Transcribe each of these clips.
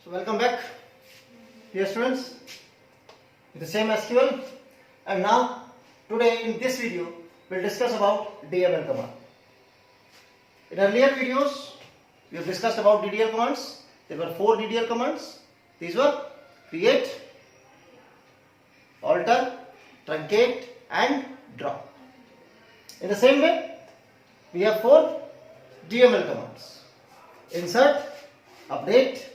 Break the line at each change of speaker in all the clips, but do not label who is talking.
So welcome back, dear students, with the same SQL. And now today in this video we'll discuss about DML command. In earlier videos we have discussed about DDL commands. There were 4 DDL commands. These were create, alter, truncate and drop. In the same way we have 4 DML commands: insert, update,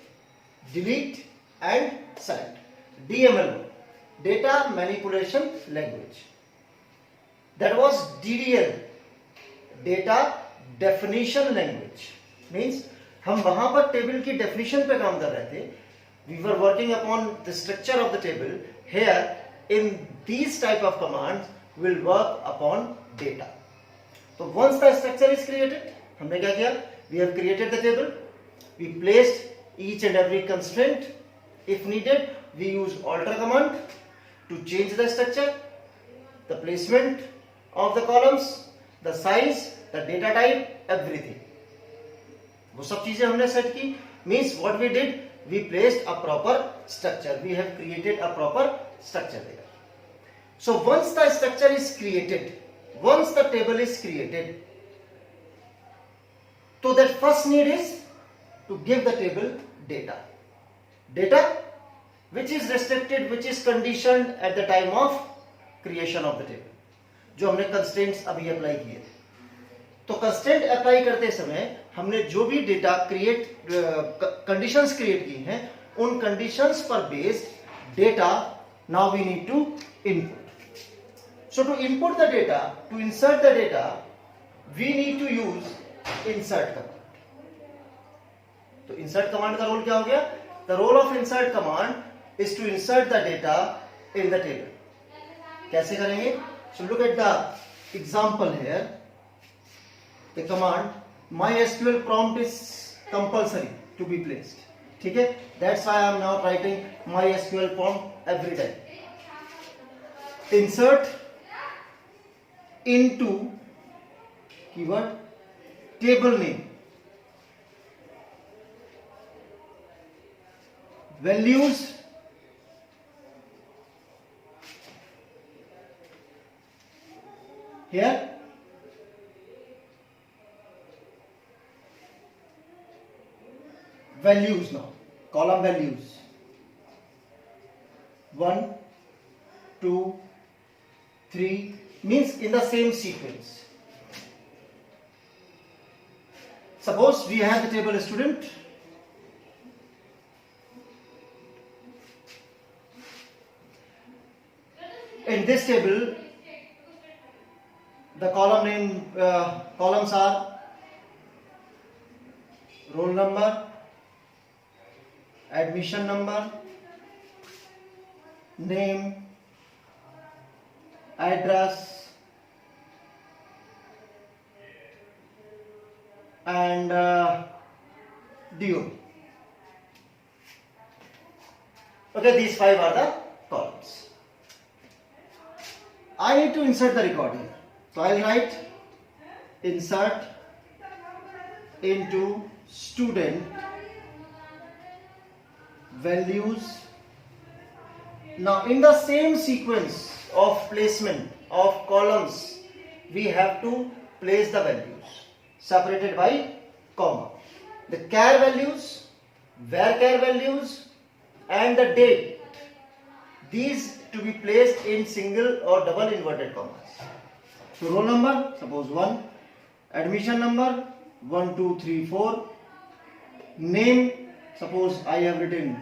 delete and select. DML, data manipulation language. That was DDL, data definition language. Means हम वहां पर table की definition पे काम कर रहे थे. We were working upon the structure of the table. Here in these type of commands will work upon data. So once the structure is created, हमने क्या किया? We have created the table. We placed each and every constraint. If needed, we use alter command to change the structure, the placement of the columns, the size, the data type, everything. वो सब चीजें हमने set की. Means what we did, we placed a proper structure. We have created a proper structure there. So once the structure is created, once the table is created, so that first need is to give the table data. Data which is restricted, which is conditioned at the time of creation of the table. जो हमने constraints अभी apply किए थे. तो constraint apply करते समय हमने जो भी डेटा क्रिएट कंडीशंस क्रिएट की हैं, उन कंडीशंस पर based data now we need to input. So to input the data, to insert the data, we need to use insert command. तो इंसर्ट कमांड का रोल क्या हो गया? The role of insert command is to insert the data in the table. कैसे करेंगे? So look at the example here. The command MySQL prompt is compulsory to be placed. ठीक है? That's why I am now writing MySQL prompt every time. Insert into keyword table name, values here. Values now, column values 1, 2, 3 means in the same sequence. Suppose we have the table student. In this table, the columns are roll number, admission number, name, address and DO. Okay, these 5 are the columns. I need to insert the record here. So I will write insert into student values. Now in the same sequence of placement of columns, we have to place the values separated by comma. The char values, varchar values and the date, these to be placed in single or double inverted commas. So roll number, suppose 1, admission number 1, 2, 3, 4, name, suppose I have written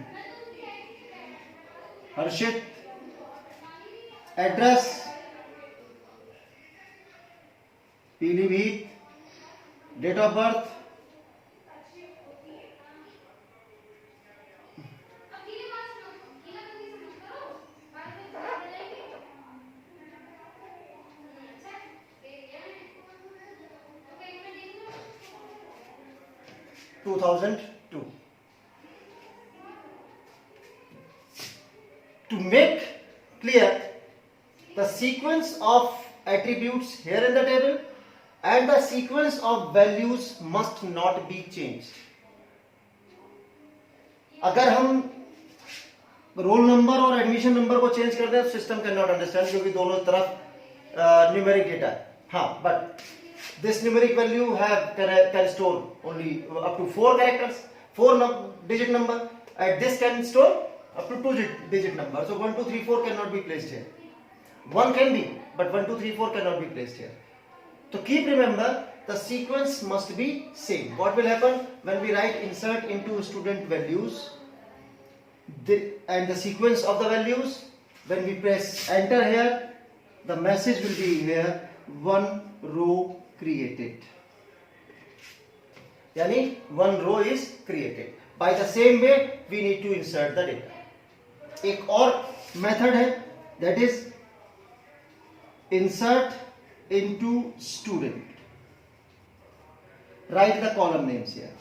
Harshit, address Pilibhit, date of birth 2002. To make clear the sequence of attributes here in the table and the sequence of values must not be changed. अगर हम roll number और admission number को change कर दें तो system can not understand, क्योंकि दोनों तरफ न्यूमेरिक डेटा है. हाँ, but this numeric value can store only up to 4 characters, 4 digit number, and this can store up to 2 digit number. So 1 2 3 4 cannot be placed here. 1 can be, but 1 2 3 4 cannot be placed here. So keep remember, the sequence must be same. What will happen when we write insert into student values and the sequence of the values? When we press enter here, the message will be here, one row created, yani one row is created. By the same way we need to insert the data. एक और method है, that is insert into student. Write the column names here.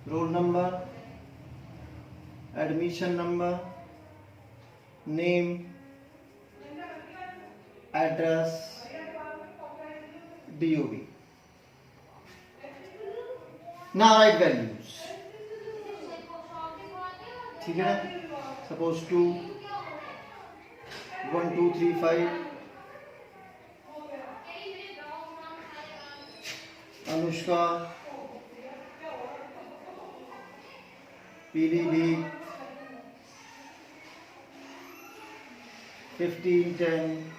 Roll number, admission number, name, address, DOB. Now write values. ठीक है ना? Suppose 2, 1 2 3 5, Anushka, Pilibhit, 15 10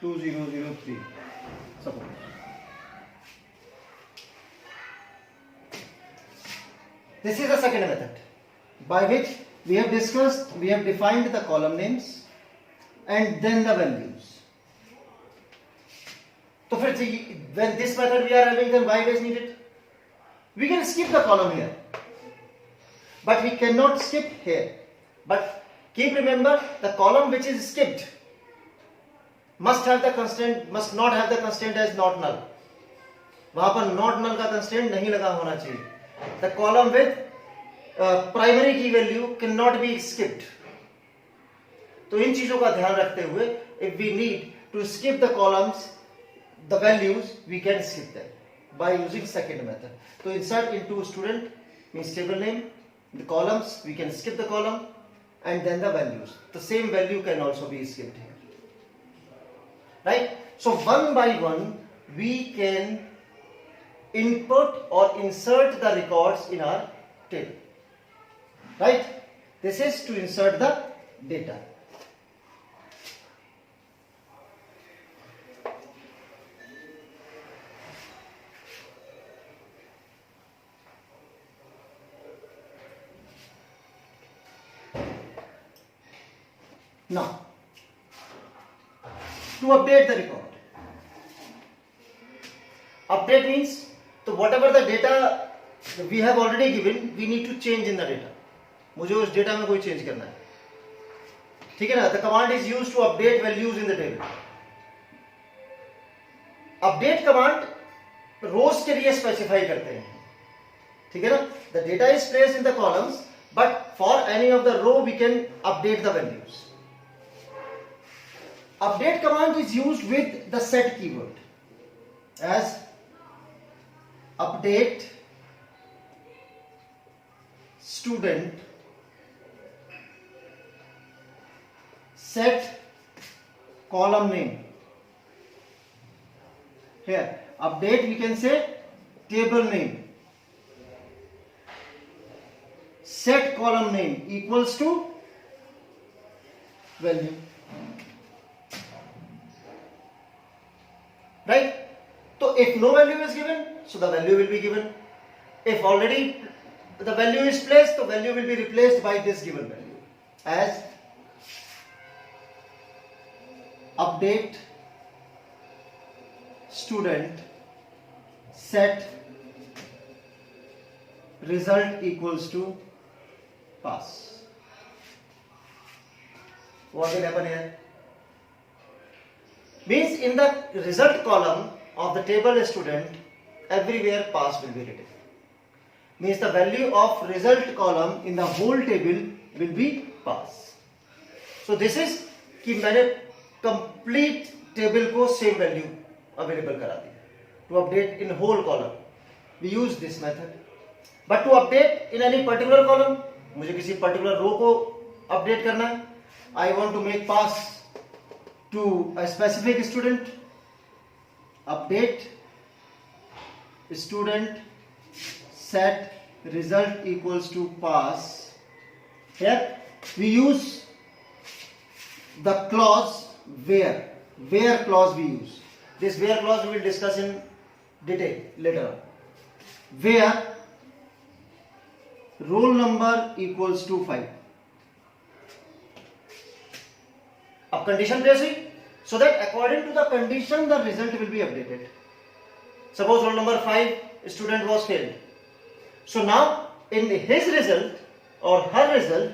2003. Suppose. This is the second method by which we have defined the column names and then the values. So when this method we are having, then why is needed? We can skip the column here, but we cannot skip here. But keep remember, the column which is skipped must not have the constraint as not null. वहां पर not null का constraint नहीं लगा होना चाहिए. The column with primary key value cannot be skipped. तो इन चीजों का ध्यान रखते हुए, if we need to skip the columns, the values, we can skip them by using second method. So insert into student means table name, the columns, we can skip the column, and then the values. The same value can also be skipped here. Right? So one by one we can input or insert the records in our table. Right? This is to insert the data. Now, to update the record. Update means, so whatever the data we have already given, we need to change in the data. मुझे उस data में कोई change करना है, ठीक है ना? The command is used to update values in the table. Update command rows के लिए specify करते हैं, ठीक है ना? The data is placed in the columns, but for any of the row we can update the values. Update command is used with the set keyword as update student set column name. Here update we can say table name, set column name equals to value. Right? So if no value is given, so the value will be given. If already the value is placed, the value will be replaced by this given value as update student set result equals to pass. What will happen here? Means in the result column of the table student, everywhere pass will be written. Means the value of result column in the whole table will be pass. So this is कि मैंने complete table को same value available करा दिया. to update in whole column, we use this method. But to update in any particular column, मुझे किसी particular row को update करना है, I want to make pass to a specific student, update student set result equals to pass. Here we use the clause where clause we use. This where clause we will discuss in detail later on. Where roll number equals to 5. अब condition place हुई, so that according to the condition the result will be updated. Suppose roll number 5 student was failed. So now in his result or her result,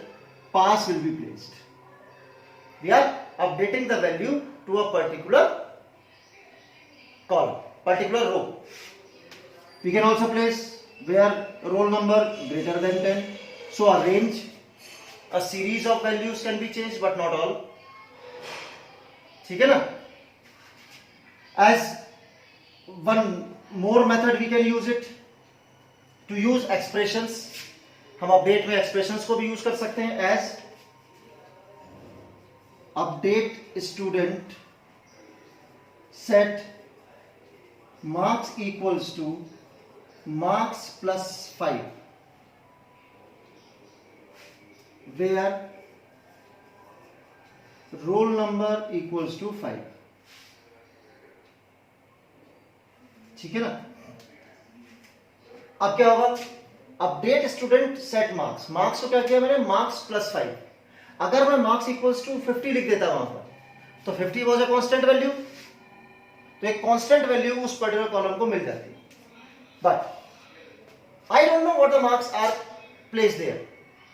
pass will be placed. We are updating the value to a particular column, particular row. We can also place where roll number greater than 10. So a range, a series of values can be changed, but not all. ठीक है ना? As one more method we can use it to use expressions. हम update में expressions को भी use कर सकते हैं. As update student set marks equals to marks plus 5, where roll number equals to 5. ठीक है ना? अब क्या होगा? Update student set marks, marks को क्या किया मैंने? Marks plus 5. अगर मैं मार्क्स इक्वल्स टू 50 लिख देता वहां पर, तो 50 वॉज अ कांस्टेंट वैल्यू, तो एक कांस्टेंट वैल्यू उस पर्टिकुलर कॉलम को मिल जाती है. But I don't know what the marks are placed there,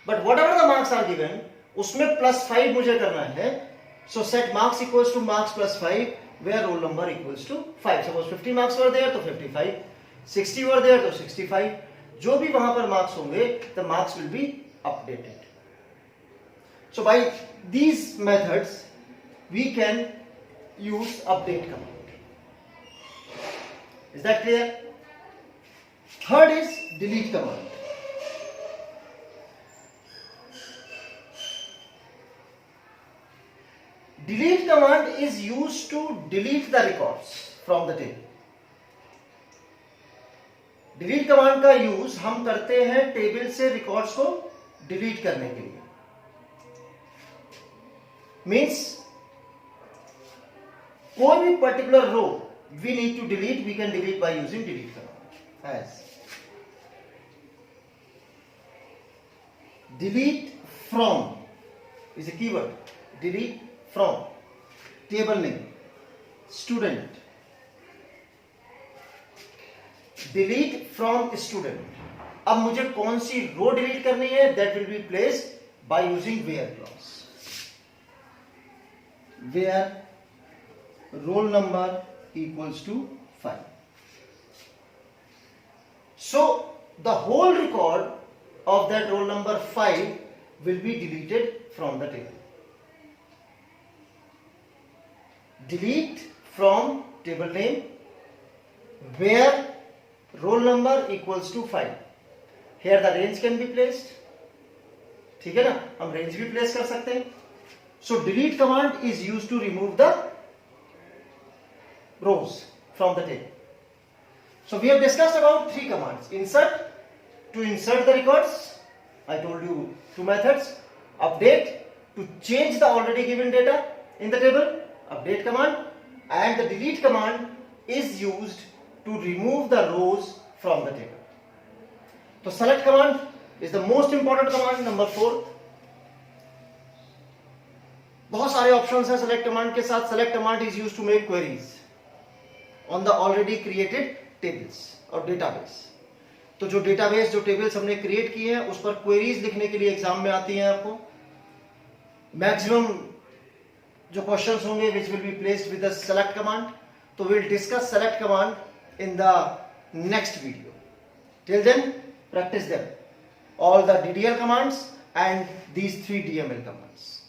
but whatever the marks are given, उसमें प्लस 5 मुझे करना है. So set marks equals to marks plus 5, where roll number equals to 5. Suppose 50 marks were there तो 55, 60 वर there तो 65. जो भी वहां पर मार्क्स होंगे, the marks will be updated. So by these methods we can use update command. Is that clear? Third is delete command. Delete command is used to delete the records from the table. Delete command का use हम करते हैं table से records को delete करने के लिए. Means कोई भी particular row we need to delete, we can delete by using delete command. As delete from is a keyword. Delete from table name student, delete from student. अब मुझे कौन सी रो डिलीट करनी है? That will be placed by using where clause. Where roll number equals to 5. So the whole record of that roll number 5 will be deleted from the table. Delete from table name where roll number equals to 5. Here the range can be placed. ठीक है ना? हम range भी place कर सकते हैं. So delete command is used to remove the rows from the table. So we have discussed about 3 commands. Insert, to insert the records, I told you 2 methods. Update, to change the already given data in the table, update command. And the delete command is used to remove the rows from the table. So select command is the most important command, number 4. बहुत सारे options हैं select command के साथ. Select command is used to make queries on the already created tables और database. तो जो database, जो tables हमने क्रिएट किए हैं, उस पर क्वेरीज लिखने के लिए एग्जाम में आती हैं आपको. मैक्सिमम जो क्वेश्चंस होंगे which will be placed with the select command. तो will discuss select command in the next video. Till then practice them all the DDL commands and these 3 DML commands.